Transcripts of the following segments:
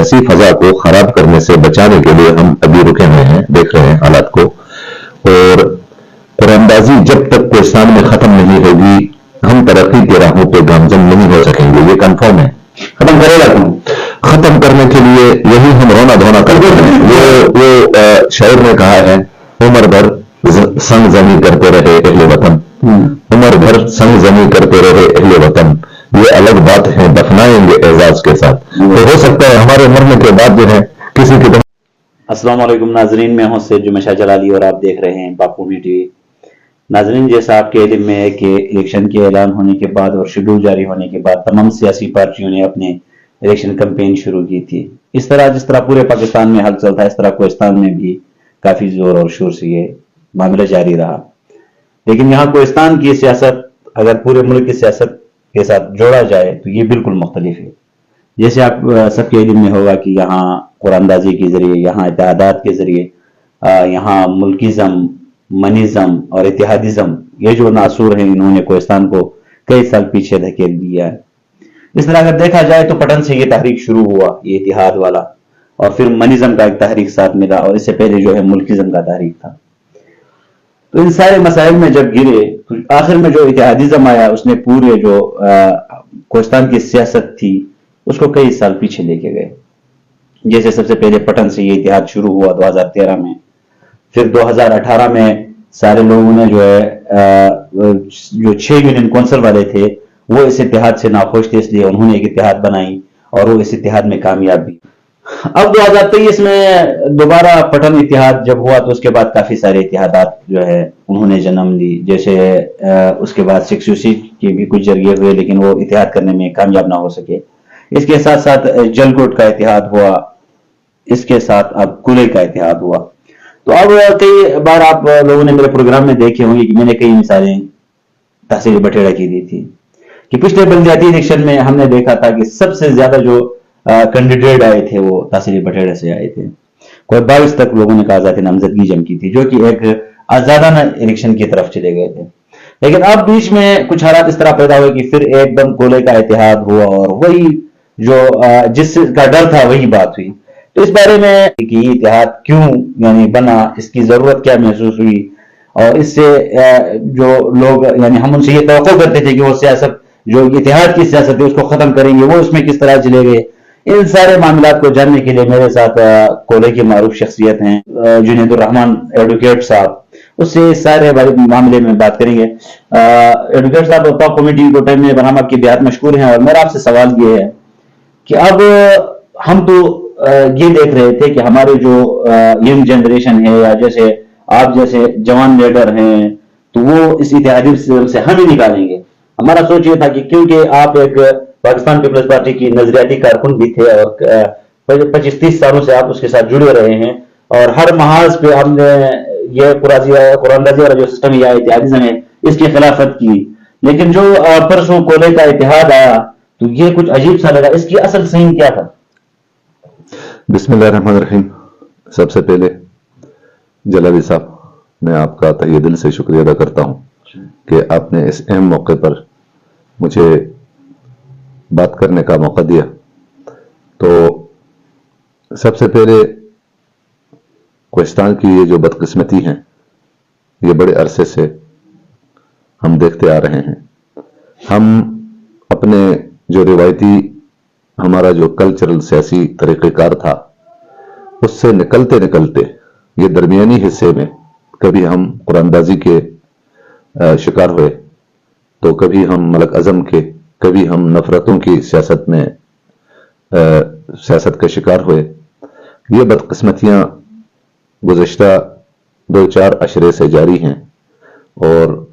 सियासी फजा को खराब करने से बचाने के लिए हम अभी रुके हुए हैं, देख रहे हैं हालात को। और कुरानबाजी जब तक कोस्तान में खत्म नहीं होगी, हम तरक्की की राहों पे गामजन नहीं हो सकेंगे, ये कंफर्म है। खत्म करेगा कौन? खत्म करने के लिए यही हम रोना धोना करते हैं। वो शायर ने कहा है, उम्र भर संग जमी करते रहे अहले वतन, उम्र भर संग जमी करते रहे अहले वतन, ये अलग बात है दफनाएंगे एजाज के साथ। तो हो सकता है हमारे मरने के बाद जो है किसी की। अस्सलाम वालेकुम नाजरीन, मैं हूं सैयद जुम्मे शाह जलाली और आप देख रहे हैं बापू टीवी। नाजरीन, जैसा आपके इल्म में है कि इलेक्शन के ऐलान होने के बाद और शेड्यूल जारी होने के बाद तमाम सियासी पार्टियों ने अपने इलेक्शन कैंपेन शुरू की थी। इस तरह जिस तरह पूरे पाकिस्तान में हलचल था, इस तरह कोस्तान में भी काफी जोर और शोर से ये मामला जारी रहा। लेकिन यहाँ कोस्तान की सियासत अगर पूरे मुल्क की सियासत के साथ जोड़ा जाए तो ये बिल्कुल मुख्तलिफ है। जैसे आप सबके इल्म में होगा कि यहाँ कुरानदाजी के जरिए, यहाँ इत्तेहादात के जरिए, यहाँ मुल्किज़म, मनीज़म और इत्तेहादिज़म, ये जो नासूर हैं, इन्होंने कोस्तान को कई साल पीछे धकेल दिया है। इस तरह अगर देखा जाए तो पटन से ये तहरीक शुरू हुआ, ये इत्तेहाद वाला, और फिर मनीज़म का एक तहरीक साथ मिला, और इससे पहले जो है मुल्किज़म का तहरीक था। तो इन सारे मसाइल में जब गिरे तो आखिर में जो इत्तेहादिज़म आया, उसने पूरे जो कोस्तान की सियासत थी उसको कई साल पीछे लेके गए। जैसे सबसे पहले पटन से ये इत्तेहाद शुरू हुआ 2013 में, फिर 2018 में सारे लोगों ने जो है जो 6 यूनियन कौंसिल वाले थे वो इस इत्तेहाद से नाखुश थे, इसलिए उन्होंने एक इत्तेहाद बनाई और वो इस इत्तेहाद में कामयाब भी। अब 2023 में दोबारा पटन इत्तेहाद जब हुआ तो उसके बाद काफी सारे इत्तेहादात जो है उन्होंने जन्म ली। जैसे उसके बाद 6UC के भी कुछ जरिए हुए, लेकिन वो इत्तेहाद करने में कामयाब ना हो सके। इसके साथ साथ जलकोट का इत्तेहाद हुआ, इसके साथ अब कुले का इत्तेहाद हुआ। तो अब कई बार आप लोगों ने मेरे प्रोग्राम में देखे होंगे कि मैंने कई मिसालें तहसील बठेड़ा की दी थी कि पिछले बल्दियाती इलेक्शन में हमने देखा था कि सबसे ज्यादा जो कैंडिडेट आए थे वो तहसील बठेड़ा से आए थे। कोई 22 तक लोगों ने आजादी नामजदगी जम की थी, जो कि एक आजादाना इलेक्शन की तरफ चले गए थे। लेकिन अब बीच में कुछ हालात इस तरह पैदा हुए कि फिर एकदम कोले का इत्तेहाद हुआ और वही जो जिसका डर था वही बात हुई। तो इस बारे में कि ये इत्तेहाद क्यों यानी बना, इसकी जरूरत क्या महसूस हुई, और इससे जो लोग यानी हम उनसे ये तवक्को करते थे कि वो सियासत जो इत्तेहाद की सियासत है उसको खत्म करेंगे, वो उसमें किस तरह चले गए, इन सारे मामलात को जानने के लिए मेरे साथ कोले की मारूफ शख्सियत हैं जुनैदुर रहमान एडवोकेट साहब, उससे इस सारे मामले में बात करेंगे। एडवोकेट साहब, पाक कमेटी को टाइम में बनाम आपकी बेहद मशहूर हैं, और मेरा आपसे सवाल ये है कि अब हम तो ये देख रहे थे कि हमारे जो यंग जनरेशन है या जैसे आप जैसे जवान लीडर हैं तो वो इस इत्तेहादी से हम ही निकालेंगे। हमारा सोच ये था कि क्योंकि आप एक पाकिस्तान पीपल्स पार्टी की नजरियाती कारकुन भी थे और 25-30 सालों से आप उसके साथ जुड़े रहे हैं, और हर महाज पे हमने ये कुरानदाजी वाला जो सिस्टम या इत्तेहादिज़्म है इसकी खिलाफत की। लेकिन जो परसों कोले का इत्तेहाद आया तो ये कुछ अजीब सा लगा। इसकी असल सही क्या था? बिस्मिल्लाहिर्रहमानिर्रहीम। सबसे पहले जलाली साहब, मैं आपका तहे दिल से शुक्रिया अदा करता हूं कि आपने इस अहम मौके पर मुझे बात करने का मौका दिया। तो सबसे पहले कोस्तान की ये जो बदकिस्मती है ये बड़े अरसे से हम देखते आ रहे हैं। हम अपने जो रिवायती हमारा जो कल्चरल सियासी तरीक़ेकार था उससे निकलते निकलते ये दरमियानी हिस्से में कभी हम कुरानदाजी के शिकार हुए, तो कभी हम मलक अज़म के, कभी हम नफरतों की सियासत में सियासत के शिकार हुए। ये बदकिस्मतियाँ गुज़श्ता 2-4 अशरे से जारी हैं, और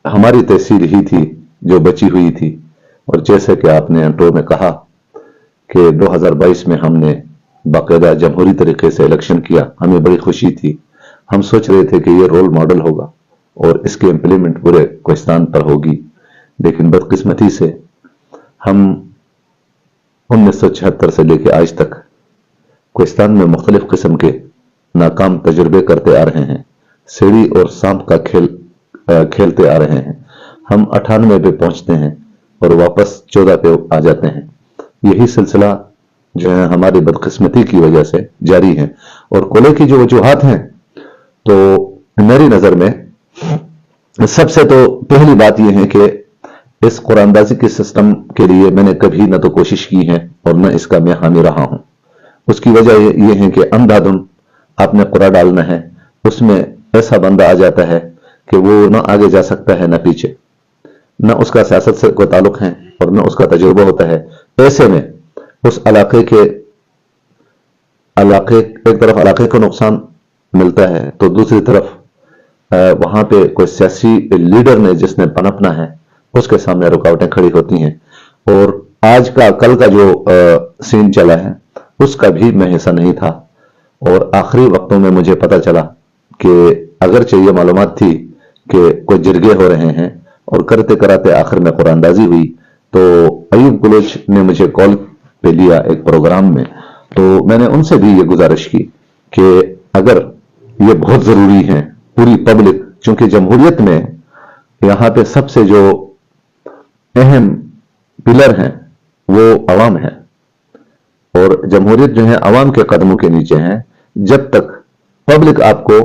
हमारी तहसील ही थी जो बची हुई थी। और जैसे कि आपने इंट्रो में कहा कि 2022 में हमने बाकायदा जमहूरी तरीके से इलेक्शन किया, हमें बड़ी खुशी थी। हम सोच रहे थे कि ये रोल मॉडल होगा और इसकी इम्प्लीमेंट पूरे कोस्तान पर होगी। लेकिन बदकिस्मती से हम 1976 से लेकर आज तक कोस्तान में मुख्तलिफ किस्म के नाकाम तजुर्बे करते आ रहे हैं, सीढ़ी और सांप का खेल खेलते आ रहे हैं। हम 98 पे पहुंचते हैं और वापस 14 पे आ जाते हैं। यही सिलसिला जो है हमारी बदकिस्मती की वजह से जारी हैं। और कोले की जो वजूहात हैं, तो मेरी नजर में सबसे तो पहली बात यह है कि इस कुरानदाजी के सिस्टम के लिए मैंने कभी न तो कोशिश की है और न इसका मैं हामी रहा हूं। उसकी वजह यह है कि अंधाधुन आपने कुरान डालना है, उसमें ऐसा बंदा आ जाता है कि वो न आगे जा सकता है न पीछे, न उसका सियासत से कोई ताल्लुक है और न उसका तजुर्बा होता है। ऐसे में उस इलाके एक तरफ इलाके को नुकसान मिलता है, तो दूसरी तरफ वहां पे कोई सियासी लीडर ने जिसने पनपना है उसके सामने रुकावटें खड़ी होती हैं। और आज का कल का जो सीन चला है उसका भी मैं हिस्सा नहीं था, और आखिरी वक्तों में मुझे पता चला कि अगरचे ये मालूमात थी कि कोई जिरगे हो रहे हैं, और करते कराते आखिर में कुरानदाजी हुई। तो अयूब कुलोच ने मुझे कॉल पे लिया एक प्रोग्राम में, तो मैंने उनसे भी ये गुजारिश की कि अगर ये बहुत जरूरी है पूरी पब्लिक, चूंकि जमहूरियत में यहां पे सबसे जो अहम पिलर हैं वो अवाम है, और जमहूरियत जो है अवाम के कदमों के नीचे है। जब तक पब्लिक आपको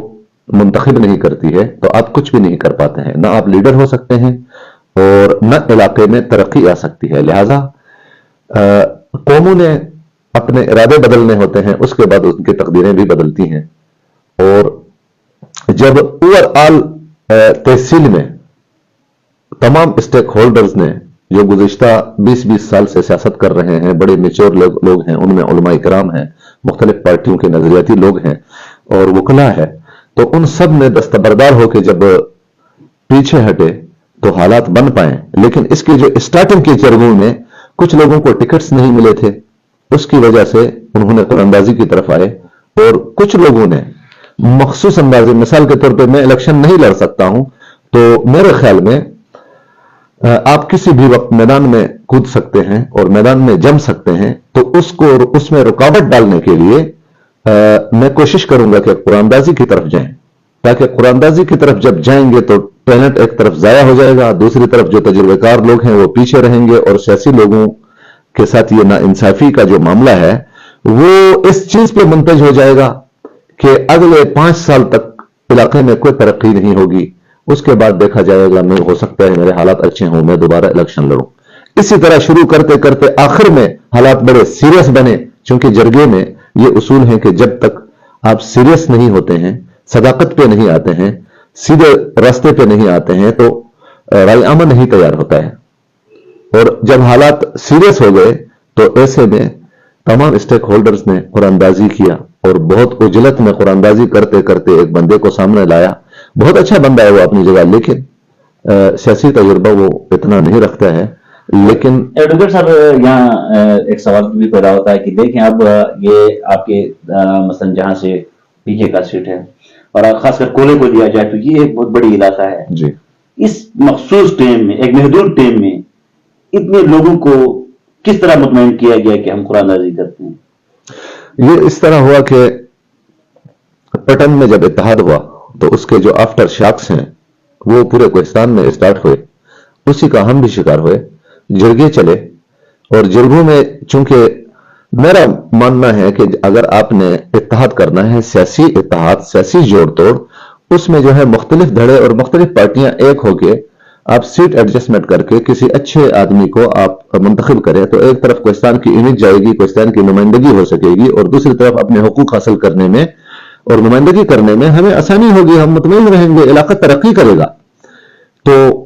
मुंतखब नहीं करती है तो आप कुछ भी नहीं कर पाते हैं, ना आप लीडर हो सकते हैं और न इलाके में तरक्की आ सकती है। लिहाजा कौमों ने अपने इरादे बदलने होते हैं, उसके बाद उनकी तकदीरें भी बदलती हैं। और जब ओवरऑल तहसील में तमाम स्टेक होल्डर्स ने, जो गुज़िश्ता 20-20 साल से सियासत कर रहे हैं, बड़े मेच्योर लोग हैं, उनमें उलमा इकराम हैं, मुख्तलिफ पार्टियों के नजरियाती लोग हैं और वकला है, तो उन सब ने दस्तबरदार होकर जब पीछे हटे तो हालात बन पाए। लेकिन इसकी जो स्टार्टिंग के चरणों में कुछ लोगों को टिकट्स नहीं मिले थे, उसकी वजह से उन्होंने कुरानदाजी की तरफ आए, और कुछ लोगों ने मखसूस अंदाजे, मिसाल के तौर पे मैं इलेक्शन नहीं लड़ सकता हूं, तो मेरे ख्याल में आप किसी भी वक्त मैदान में कूद सकते हैं और मैदान में जम सकते हैं, तो उसमें रुकावट डालने के लिए मैं कोशिश करूंगा कि कुरानदाजी की तरफ जाएं, ताकि कुरानदाजी की तरफ जब जाएंगे तो टैलेंट एक तरफ जाया हो जाएगा, दूसरी तरफ जो तजुर्बेकार लोग हैं वो पीछे रहेंगे, और सियासी लोगों के साथ ये नाइंसाफी का जो मामला है वो इस चीज पे मुंतज हो जाएगा कि अगले 5 साल तक इलाके में कोई तरक्की नहीं होगी। उसके बाद देखा जाएगा, मैं हो सकता है मेरे हालात अच्छे हों, मैं दोबारा इलेक्शन लड़ूं। इसी तरह शुरू करते करते आखिर में हालात बड़े सीरियस बने, क्योंकि जरगे में ये उसूल है कि जब तक आप सीरियस नहीं होते हैं, सदाकत पे नहीं आते हैं, सीधे रास्ते पे नहीं आते हैं, तो राय अमल नहीं तैयार होता है। और जब हालात सीरियस हो गए तो ऐसे में तमाम स्टेक होल्डर्स ने कुरानदाजी किया, और बहुत उजलत में कुरानदाजी करते करते एक बंदे को सामने लाया। बहुत अच्छा बंदा है वो अपनी जगह, लेकिन सियासी तजुर्बा वो इतना नहीं रखता है। लेकिन एडवोकेट साहब, यहाँ एक सवाल भी पैदा होता है कि देखें अब ये आपके मसलन जहां से पीछे का सीट है, और खासकर कोले को लिया जाए तो ये एक बहुत बड़ी इलाका है जी। इस मखसूस टाइम में, एक महदूद टाइम में इतने लोगों को किस तरह मुतमईन किया गया कि हम कुरानदाजी करते हैं? ये इस तरह हुआ कि पटन में जब इत्तेहाद हुआ तो उसके जो आफ्टर शॉक्स हैं वो पूरे कोहिस्तान में स्टार्ट हुए, उसी का हम भी शिकार हुए। जिरगे चले, और जिरगों में चूंकि मेरा मानना है कि अगर आपने इत्तेहाद करना है, सियासी इत्तेहाद, सियासी जोड़ तोड़, उसमें जो है मुख्तलिफ धड़े और मुख्तलिफ पार्टियां एक होके आप सीट एडजस्टमेंट करके किसी अच्छे आदमी को आप मुंतखब करें, तो एक तरफ कोहिस्तान की इमेज जाएगी, कोहिस्तान की नुमाइंदगी हो सकेगी, और दूसरी तरफ अपने हुकूक हासिल करने में और नुमाइंदगी करने में हमें आसानी होगी, हम मुतमईन रहेंगे, इलाका तरक्की करेगा। तो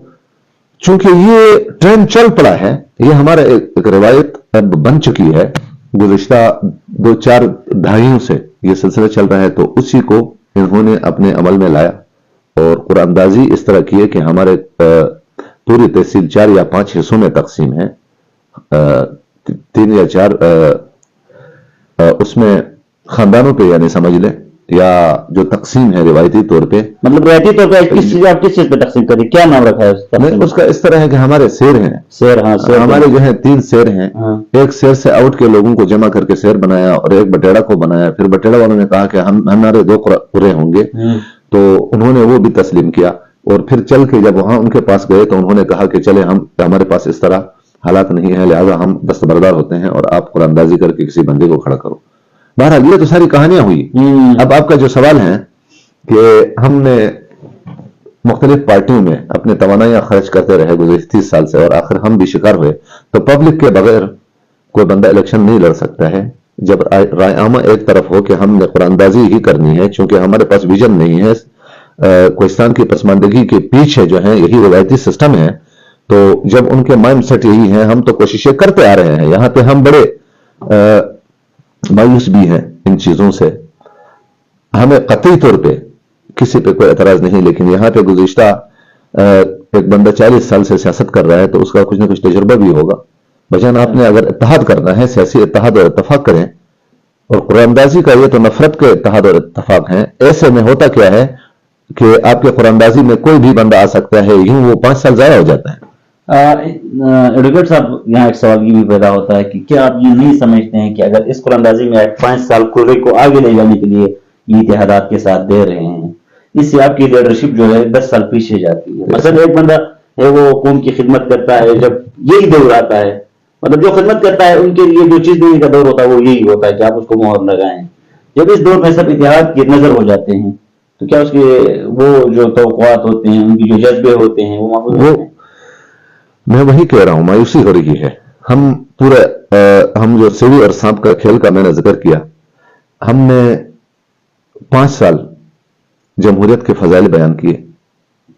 चूंकि ये ट्रेंड चल पड़ा है, ये हमारा एक रिवायत अब बन चुकी है, गुज़िश्ता 2-4 दहाइयों से ये सिलसिला चल रहा है, तो उसी को इन्होंने अपने अमल में लाया और कुरानदाजी इस तरह की है कि हमारे पूरी तहसील 4 या 5 हिस्सों में तकसीम है, 3 या 4 उसमें खानदानों पे, यानी समझ लें, या जो तकसीम है रिवायती तौर पे, मतलब रिवायती तौर पे आप किस चीज पे तकसीम करें, क्या नाम रखा है उसका? इस तरह है कि हमारे शेर हैं, शेर, हाँ, शेर हमारे जो है 3 शेर हैं। हाँ। एक शेर से आउट के लोगों को जमा करके शेर बनाया, और एक बटेड़ा को बनाया। फिर बटेड़ा वालों ने कहा कि हमारे 2 पूरे होंगे, तो उन्होंने वो भी तस्लीम किया। और फिर चल के जब वहां उनके पास गए तो उन्होंने कहा कि चले, हमारे पास इस तरह हालात नहीं है, लिहाजा हम दस्तबरदार होते हैं और आप कुरानंदाजी करके किसी बंदे को खड़ा करो। बहरहाल ये तो सारी कहानियां हुई। अब आपका जो सवाल है कि हमने मुख्तलिफ पार्टियों में अपने तवानाइयां खर्च करते रहे गुज़िश्ते 30 साल से और आखिर हम भी शिकार हुए, तो पब्लिक के बगैर कोई बंदा इलेक्शन नहीं लड़ सकता है। जब राय आमा एक तरफ हो कि हमने कुरानंदाजी ही करनी है, चूंकि हमारे पास विजन नहीं है, कोहिस्तान की पसमानदगी के पीछे जो है यही रिवायती सिस्टम है, तो जब उनके माइंड सेट यही है, हम तो कोशिशें करते आ रहे हैं। यहां पे हम बड़े मायूस भी हैं इन चीजों से। हमें कतई तौर पे किसी पे कोई एतराज नहीं, लेकिन यहाँ पे गुज़िश्ता एक बंदा 40 साल से सियासत कर रहा है तो उसका कुछ ना कुछ तजुर्बा भी होगा। बजान आपने अगर इत्तेहाद करना है, सियासी इत्तेहाद और इत्तफाक करें, और कुरानंदाजी का ये तो नफरत के इत्तेहाद और इत्तफाक हैं। ऐसे में होता क्या है कि आपके कुरानंदाजी में कोई भी बंदा आ सकता है, यूं वो 5 साल जाया हो जाता है। एडवोकेट साहब, यहाँ एक सवाल ये भी पैदा होता है कि क्या आप ये नहीं समझते हैं कि अगर इस कुरानंदाजी में 5 साल कोले को आगे ले जाने के लिए इत्तेहादात के साथ दे रहे हैं, इससे आपकी लीडरशिप जो है 10 साल पीछे जाती है। मतलब एक बंदा है वो कौम की खिदमत करता है, जब यही दौर आता है, मतलब जो खिदमत करता है उनके लिए जो चीज देने का दौर होता है वो यही होता है कि आप उसको मोहर लगाएं। जब इस दौर में सब इत्तेहाद की नजर हो जाते हैं तो क्या उसके वो जो तवक्कुआत होते हैं, उनकी जो जज्बे होते हैं, वो महफूज होते हैं? मैं वही कह रहा हूं, मायूसी हो रही है। हम पूरा हम जो सीढ़ी और सांप का खेल का मैंने जिक्र किया, हमने 5 साल जमहूरियत के फजाइल बयान किए,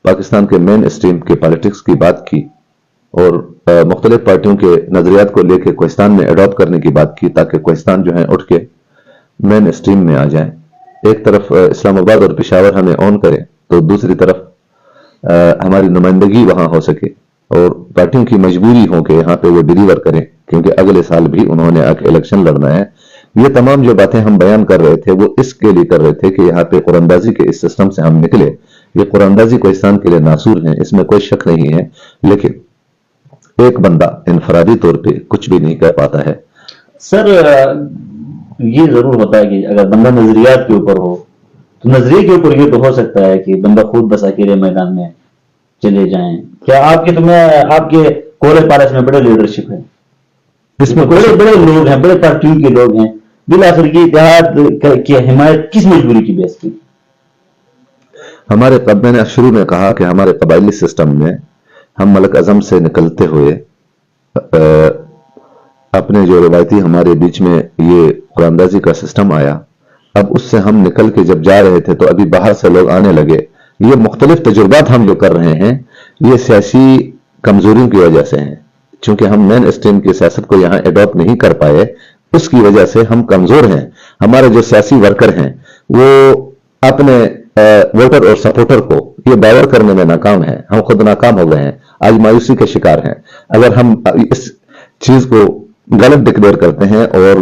पाकिस्तान के मेन स्ट्रीम के पॉलिटिक्स की बात की और मुख्तलिफ पार्टियों के नजरियात को लेकर कोहिस्तान में अडॉप्ट करने की बात की, ताकि कोहिस्तान जो है उठ के मेन स्ट्रीम में आ जाए। एक तरफ इस्लामाबाद और पेशावर हमें ऑन करे, तो दूसरी तरफ हमारी नुमाइंदगी वहां हो सके और पार्टियों की मजबूरी हो कि यहाँ पे वो डिलीवर करें, क्योंकि अगले साल भी उन्होंने आके इलेक्शन लड़ना है। ये तमाम जो बातें हम बयान कर रहे थे वो इसके लिए कर रहे थे कि यहाँ पे कुरानंदाजी के इस सिस्टम से हम निकले। ये कुरानंदाजी कोहिस्तान के लिए नासूर है, इसमें कोई शक नहीं है, लेकिन एक बंदा इनफरादी तौर पे कुछ भी नहीं कर पाता है। सर, ये जरूर होता है कि अगर बंदा नजरियात के ऊपर हो तो नजरिए के ऊपर ये तो हो सकता है कि बंदा खुद बस अकेले मैदान में चले जाएं। क्या आपके कोले पारस में बड़े लीडरशिप है, इसमें बड़े बड़े लोग हैं, बड़े पार्टियों के लोग हैं, बिलाखिर की इत्तेहाद की हिमायत किस मजबूरी की बेस पे? हमारे मैंने शुरू में कहा कि हमारे कबायली सिस्टम में हम मलक अजम से निकलते हुए अपने जो रिवायती हमारे बीच में ये कुरानंदाजी का सिस्टम आया, अब उससे हम निकल के जब जा रहे थे तो अभी बाहर से लोग आने लगे। ये मुख्तलिफ तजुर्बात हम जो कर रहे हैं ये सियासी कमजोरियों की वजह से हैं, चूंकि हम मेन स्ट्रीम की सियासत को यहाँ अडॉप्ट नहीं कर पाए, उसकी वजह से हम कमजोर हैं। हमारे जो सियासी वर्कर हैं वो अपने वोटर और सपोर्टर को ये बावर करने में नाकाम है, हम खुद नाकाम हो गए हैं, आज मायूसी के शिकार हैं। अगर हम इस चीज को गलत डिक्लेयर करते हैं और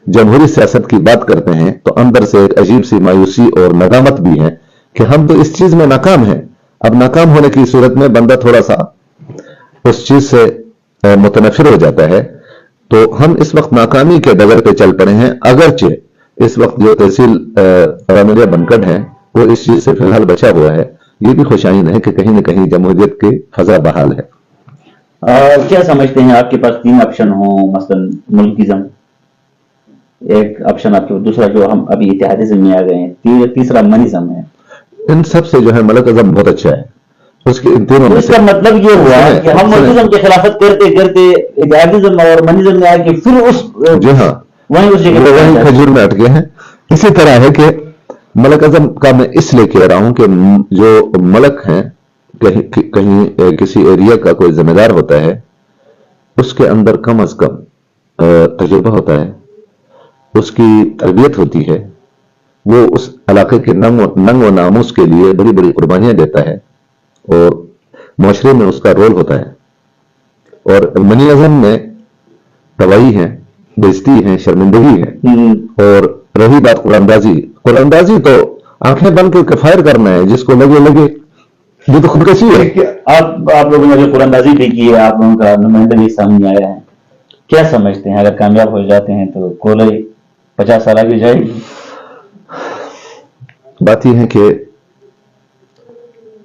जमहूरी सियासत की बात करते हैं तो अंदर से एक अजीब सी मायूसी और नदामत भी है कि हम तो इस चीज में नाकाम हैं। अब नाकाम होने की सूरत में बंदा थोड़ा सा उस चीज से मुतनफिर हो जाता है। तो हम इस वक्त नाकामी के डगर पे चल पड़े हैं, अगरचे इस वक्त जो तहसील रामलिया बनकट है वो इस चीज से फिलहाल बचा हुआ है। ये भी खुशाइन है कि कहीं न कहीं जमहूरियत की फजा बहाल है। क्या समझते हैं, आपके पास 3 ऑप्शन हो, मसलन मुल्किज्म एक ऑप्शन आपके, दूसरा जो हम अभी इत्तेहादिज्म में आ गए हैं, तीसरा मनिज्म है। इन सब से जो है मलक अज़म बहुत अच्छा है, उसके इन तीनों में इसका मतलब ये हुआ कि हम मुल्किज्म की खिलाफत करते करते इत्तेहादिज्म और मनिज्म में आके फिर उस जी हाँ वहीं खजूर में अटके हैं। इसी तरह है कि मलक अज़म का मैं इसलिए कह रहा हूं कि जो मलक हैं कहीं किसी एरिया का कोई जिम्मेदार होता है, उसके अंदर कम अज कम तजुर्बा होता है, उसकी तरबियत होती है, वो उस इलाके के नंग व नामूस के लिए बड़ी बड़ी कुर्बानियां देता है और मुआशरे में उसका रोल होता है। और मनी अज़म में तबाही है, बेइज्जती है, शर्मिंदगी है। और रही बात कुरानंदाजी तो आंखें बंद के फायर करना है, जिसको लगे लगे, ये तो खुदकशी है। आप लोगों ने जो कुरानंदाजी भी की है, आप लोगों का नुमाइंदा भी सामने आया है, क्या समझते हैं अगर कामयाब हो जाते हैं तो कोलई 50 साल आगे जाएगी? बात यह है कि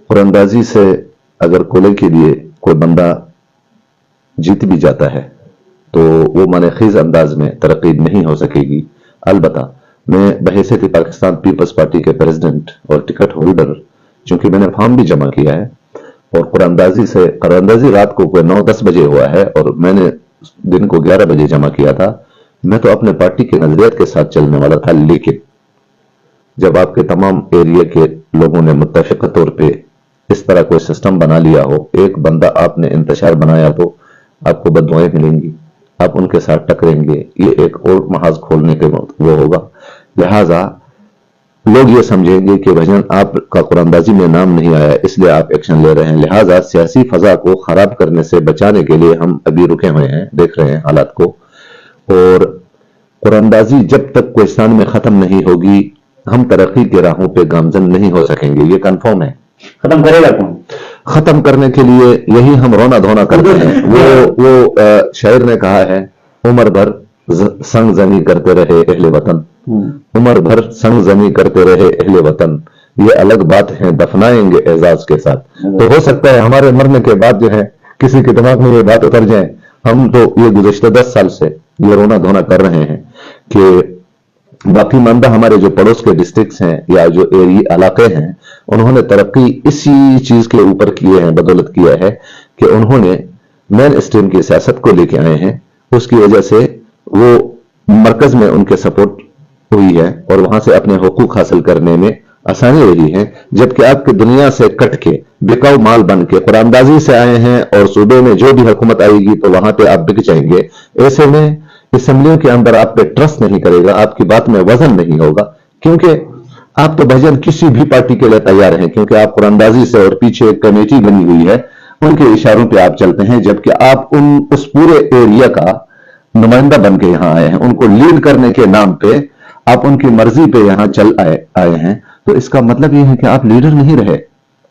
कुरानंदाजी से अगर कोलई के लिए कोई बंदा जीत भी जाता है तो वो मानेखीज अंदाज में तरक्की नहीं हो सकेगी। अलबत्ता मैं बहैसियत पाकिस्तान पीपल्स पार्टी के प्रेसिडेंट और टिकट होल्डर, चूंकि मैंने फॉर्म भी जमा किया है और कुरानंदाजी रात को कोई 9-10 बजे हुआ है और मैंने दिन को 11 बजे जमा किया था, मैं तो अपने पार्टी के नजरियात के साथ चलने वाला था। लेकिन जब आपके तमाम एरिया के लोगों ने मुत्तफिक तौर पे इस तरह कोई सिस्टम बना लिया हो, एक बंदा आपने इंतशार बनाया तो आपको बददुआएं मिलेंगी, आप उनके साथ टकरेंगे, ये एक और महाज खोलने के वो होगा। लिहाजा लोग ये समझेंगे कि भजन आपका कुरानंदाजी में नाम नहीं आया इसलिए आप एक्शन ले रहे हैं। लिहाजा सियासी फजा को खराब करने से बचाने के लिए हम अभी रुके हुए हैं, देख रहे हैं हालात को। और कुरानंदाजी जब तक कोहिस्तान में खत्म नहीं होगी हम तरक्की के राहों पे गामजन नहीं हो सकेंगे, ये कंफर्म है। खत्म करेगा कौन? खत्म करने के लिए यही हम रोना धोना करते हैं। वो शायर ने कहा है, उम्र भर संग जनी करते रहे अहले वतन, उम्र भर संग जनी करते रहे अहले वतन, ये अलग बात है दफनाएंगे एजाज के साथ। तो हो सकता है हमारे मरने के बाद जो है किसी के दिमाग में ये बात उतर जाए। हम तो ये गुज़श्ता 10 साल से ये रोना धोना कर रहे हैं कि बाकी मानदा हमारे जो पड़ोस के डिस्ट्रिक्ट्स हैं या जो एरिया इलाके हैं उन्होंने तरक्की इसी चीज के ऊपर किए हैं, बदौलत किया है कि उन्होंने मेन स्ट्रीम की सियासत को लेके आए हैं। उसकी वजह से वो मरकज में उनके सपोर्ट हुई है और वहां से अपने हुकूक हासिल करने में आसानी रही है। जबकि आपकी दुनिया से कट के बिकाऊ माल बन के कुरानंदाजी से आए हैं और सूबे में जो भी हुकूमत आएगी तो वहां पे आप बिक जाएंगे। ऐसे में असेंबलियों के अंदर आप पे ट्रस्ट नहीं करेगा, आपकी बात में वजन नहीं होगा, क्योंकि आप तो भजन किसी भी पार्टी के लिए तैयार हैं, क्योंकि आप कुरानंदाजी से और पीछे एक कमेटी बनी हुई है उनके इशारों पे आप चलते हैं। जबकि आप उस पूरे एरिया का नुमाइंदा बन के यहां आए हैं, उनको लीड करने के नाम पे आप उनकी मर्जी पे यहां चल आए हैं। तो इसका मतलब यह है कि आप लीडर नहीं रहे।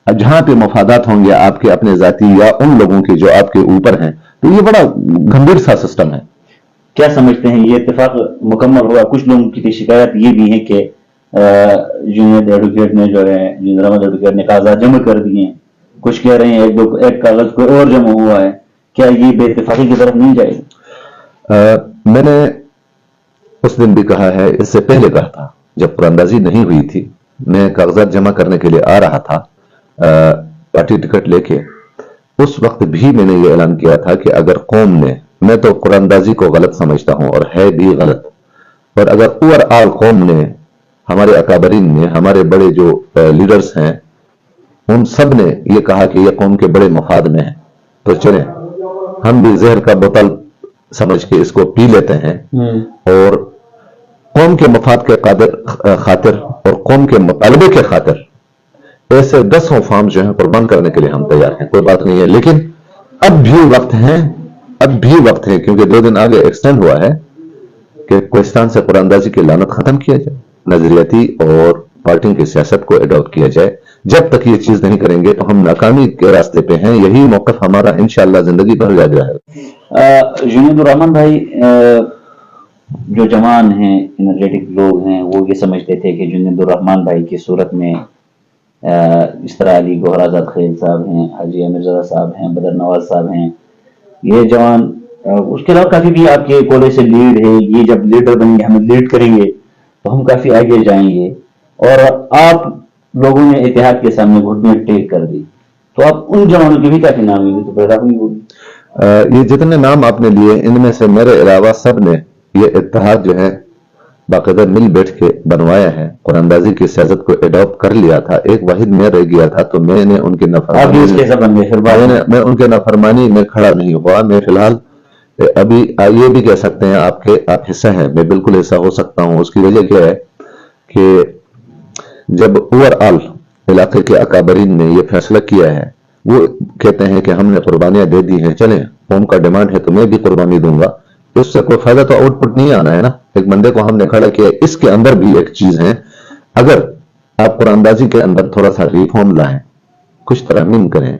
अब जहां पे मफादात होंगे आपके अपने जाती या उन लोगों के जो आपके ऊपर हैं, तो ये बड़ा गंभीर सा सिस्टम है। क्या समझते हैं ये इत्तेफाक मुकम्मल होगा? कुछ लोगों की शिकायत ये भी है कि जुनैद एडवोकेट ने जो है जुनैद अहमद एडवोकेट ने कागजात जमा कर दिए हैं, कुछ कह रहे हैं एक कागज कोई और जमा हुआ है। क्या ये बेइत्तेफाकी की तरफ नहीं जाएगा? मैंने उस दिन भी कहा है, इससे पहले कहा था, जब कुरानंदाजी नहीं हुई थी मैं कागजात जमा करने के लिए आ रहा था पार्टी टिकट लेके। उस वक्त भी मैंने ये ऐलान किया था कि अगर कौम ने, मैं तो कुरानंदाजी को गलत समझता हूं और है भी गलत, और अगर ओवरऑल कौम ने, हमारे अकाबरीन ने, हमारे बड़े जो लीडर्स हैं उन सब ने ये कहा कि ये कौम के बड़े मफाद में है, तो चलें हम भी जहर का बोतल समझ के इसको पी लेते हैं और कौम के मफाद के खातिर और कौम के मुतालबे के खातिर ऐसे 10 फार्म जो है कुर्बान करने के लिए हम तैयार हैं, कोई बात नहीं है। लेकिन अब भी वक्त है, अब भी वक्त है, क्योंकि 2 दिन आगे एक्सटेंड हुआ है कि कोहिस्तान से कुरानंदाजी की लानत खत्म किया जाए, नजरियाती और पार्टियों की सियासत को एडॉप्ट किया जाए। जब तक ये चीज नहीं करेंगे तो हम नाकामी के रास्ते पे हैं। यही मौकफ हमारा इंशाअल्लाह जिंदगी भर जारी रहेगा। जुनैद रहमान भाई, जो जवान हैं, एनर्जेटिक लोग हैं, वो ये समझते थे कि जुनैद रहमान भाई की सूरत में इस तरह अली गोहर आजाद खलील साहब हैं, हाजी अमीरजादा साहब हैं, बदर नवाज साहब हैं, ये जवान, उसके अलावा काफी भी आपके कॉलेज से लीड है, ये जब लीडर बनेंगे हमें लीड करेंगे तो हम काफी आगे जाएंगे। और आप लोगों ने इतिहाद के सामने घुटने टेक कर दी, तो आप उन जवानों की भी काफी नाम तो पैदा हुई होगी। ये जितने नाम आपने लिए इनमें से मेरे अलावा सब ने ये इत्तेहाद जो है बाकायदा मिल बैठ के बनवाया है, कुरानंदाजी की सियासत को एडॉप्ट कर लिया था। एक वाहिद में रह गया था तो मैंने उनकी मैं उनके नाफरमानी में खड़ा नहीं हुआ। मैं फिलहाल अभी ये भी कह सकते हैं आप हिस्सा हैं, मैं बिल्कुल हिस्सा हो सकता हूं। उसकी वजह क्या है कि जब ओवरऑल इलाके के अकाबरीन ने यह फैसला किया है, वो कहते हैं कि हमने कुर्बानियां दे दी हैं, चलें कौम का डिमांड है तो मैं भी कुर्बानी दूंगा, उससे कोई फायदा तो आउटपुट नहीं आना है ना। एक बंदे को हमने खड़ा किया। इसके अंदर भी एक चीज है, अगर आप कुरानंदाजी के अंदर थोड़ा सा रिफॉर्म लाएं, कुछ तरमीम करें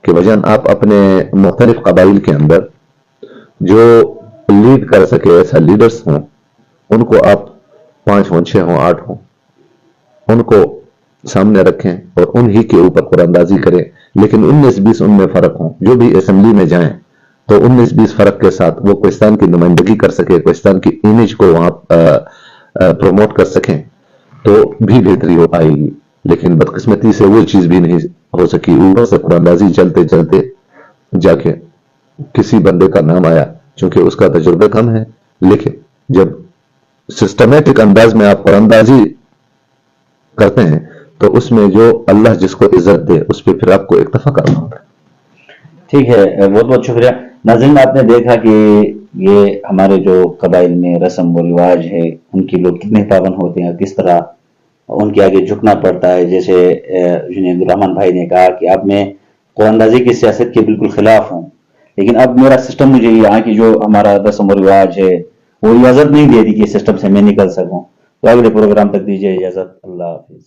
कि वजन आप अपने मुख्तलिफ कबाइल के अंदर जो लीड कर सके ऐसा लीडर्स हों, उनको आप 5 हों, 6 हों, 8 हों, उनको सामने रखें और उन्हीं के ऊपर कुरानंदाजी करें। लेकिन 19-20 उनमें फर्क हो, जो भी असेंबली में जाएं تو 19-20 فرق کے ساتھ وہ کوہستان کی نمائندگی کر سکے, کوہستان کی امیج کو وہاں پروموٹ کر سکیں تو بھی بہتری ہو پائے گی. لیکن بدقسمتی سے وہ چیز بھی نہیں ہو سکی. اوپر سے قرآن اندازی چلتے چلتے جا کے کسی بندے کا نام آیا, چونکہ اس کا تجربہ کم ہے. لیکن جب سسٹمیٹک انداز میں آپ قرآن اندازی کرتے ہیں تو اس میں جو اللہ جس کو عزت دے اس پہ پھر آپ کو اکتفا کرنا ہوتا ہے. ٹھیک ہے, بہت بہت شکریہ. ناظرین, آپ نے دیکھا کہ یہ ہمارے جو قبائل میں رسم و رواج ہے ان کے لوگ کتنے پابند ہوتے ہیں, کس طرح ان کے آگے جھکنا پڑتا ہے. جیسے جنید الرحمن بھائی نے کہا کہ اب میں قرآن اندازی کی سیاست کے بالکل خلاف ہوں, لیکن اب میرا سسٹم مجھے یہاں کی جو ہمارا رسم و رواج ہے وہ اجازت نہیں دیتی کہ اس سسٹم سے میں نکل سکوں. تو اگلے پروگرام تک دیجیے اجازت. اللہ حافظ.